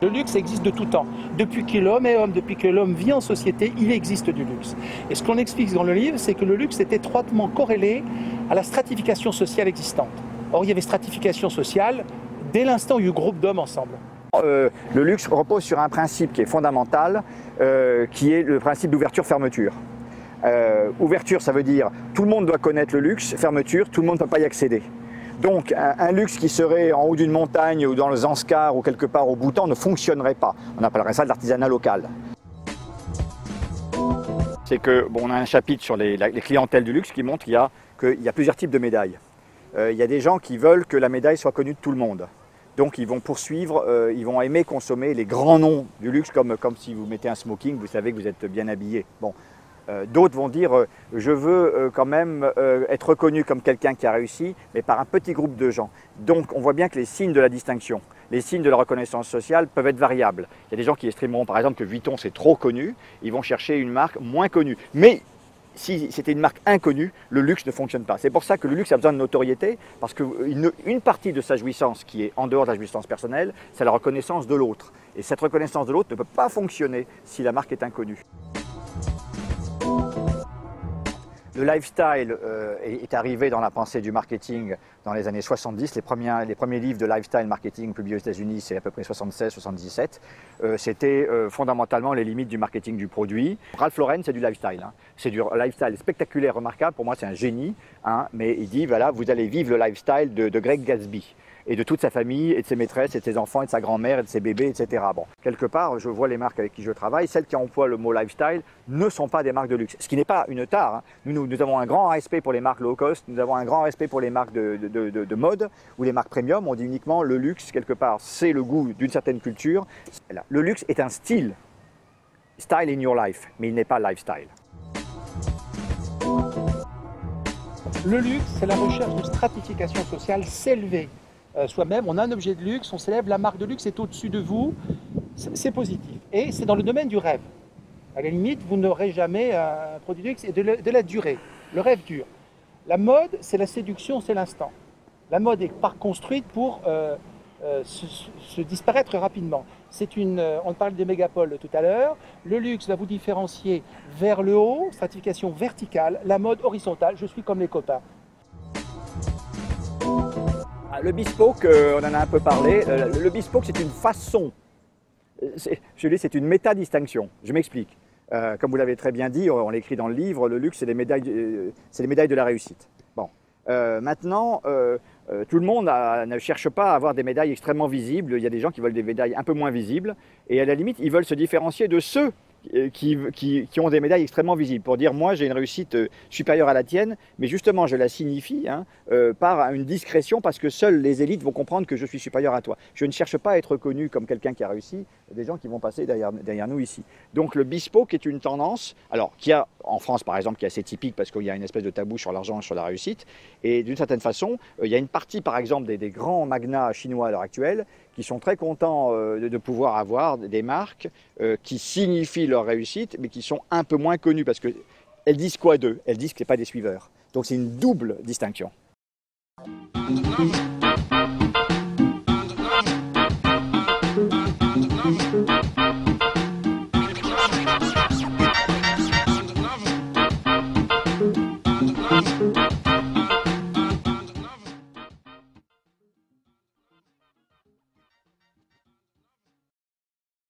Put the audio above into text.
Le luxe existe de tout temps. Depuis que l'homme est homme, depuis que l'homme vit en société, il existe du luxe. Et ce qu'on explique dans le livre, c'est que le luxe est étroitement corrélé à la stratification sociale existante. Or, il y avait stratification sociale dès l'instant où il y a eu groupe d'hommes ensemble. Le luxe repose sur un principe qui est fondamental, qui est le principe d'ouverture-fermeture. Ouverture, ça veut dire tout le monde doit connaître le luxe, fermeture, tout le monde ne peut pas y accéder. Donc un luxe qui serait en haut d'une montagne ou dans le Zanskar ou quelque part au Bhoutan ne fonctionnerait pas. On appellerait ça de l'artisanat local. C'est que on a un chapitre sur les clientèles du luxe qui montre qu'il y a plusieurs types de médailles. Il y a des gens qui veulent que la médaille soit connue de tout le monde. Donc ils vont poursuivre, ils vont aimer consommer les grands noms du luxe comme si vous mettez un smoking, vous savez que vous êtes bien habillé. Bon. D'autres vont dire je veux quand même être reconnu comme quelqu'un qui a réussi, mais par un petit groupe de gens. Donc on voit bien que les signes de la distinction, les signes de la reconnaissance sociale peuvent être variables. Il y a des gens qui estimeront par exemple que Vuitton c'est trop connu, ils vont chercher une marque moins connue. Mais si c'était une marque inconnue, le luxe ne fonctionne pas. C'est pour ça que le luxe a besoin de notoriété, parce qu'une partie de sa jouissance qui est en dehors de la jouissance personnelle, c'est la reconnaissance de l'autre. Et cette reconnaissance de l'autre ne peut pas fonctionner si la marque est inconnue. Le lifestyle est arrivé dans la pensée du marketing dans les années 70. Les premiers livres de lifestyle marketing publiés aux États-Unis, c'est à peu près 76-77. C'était fondamentalement les limites du marketing du produit. Ralph Lauren, c'est du lifestyle. Hein. C'est du lifestyle spectaculaire, remarquable. Pour moi, c'est un génie. Hein, mais il dit, voilà, vous allez vivre le lifestyle de Greg Gatsby et de toute sa famille, et de ses maîtresses, et de ses enfants, et de sa grand-mère, et de ses bébés, etc. Bon, quelque part, je vois les marques avec qui je travaille, celles qui emploient le mot lifestyle ne sont pas des marques de luxe. Ce qui n'est pas une tare. Hein. Nous avons un grand respect pour les marques low cost, nous avons un grand respect pour les marques de mode, ou les marques premium. On dit uniquement le luxe, quelque part, c'est le goût d'une certaine culture. Le luxe est un style. Style in your life, mais il n'est pas lifestyle. Le luxe, c'est la recherche de stratification sociale, s'élever soi-même. On a un objet de luxe, on s'élève, la marque de luxe est au-dessus de vous, c'est positif. Et c'est dans le domaine du rêve. À la limite, vous n'aurez jamais un produit de luxe et de la durée. Le rêve dure. La mode, c'est la séduction, c'est l'instant. La mode est construite pour se disparaître rapidement. On parle des mégapoles tout à l'heure. Le luxe va vous différencier vers le haut, stratification verticale, la mode horizontale, je suis comme les copains. Le bespoke, on en a un peu parlé. Le bespoke, c'est une façon, c'est une méta-distinction. Je m'explique. Comme vous l'avez très bien dit, on l'écrit dans le livre, le luxe, c'est les médailles de la réussite. Bon. Maintenant, tout le monde ne cherche pas à avoir des médailles extrêmement visibles. Il y a des gens qui veulent des médailles un peu moins visibles. Et à la limite, ils veulent se différencier de ceux qui ont des médailles extrêmement visibles, pour dire moi j'ai une réussite supérieure à la tienne, mais justement je la signifie par une discrétion, parce que seules les élites vont comprendre que je suis supérieur à toi. Je ne cherche pas à être connu comme quelqu'un qui a réussi, des gens qui vont passer derrière nous ici. Donc le bespoke est une tendance, alors qui a en France par exemple, qui est assez typique parce qu'il y a une espèce de tabou sur l'argent et sur la réussite, et d'une certaine façon, il y a une partie par exemple des grands magnats chinois à l'heure actuelle qui sont très contents de pouvoir avoir des marques qui signifient leur réussite, mais qui sont un peu moins connues, parce qu'elles disent quoi d'eux? Elles disent que ce n'est pas des suiveurs. Donc c'est une double distinction.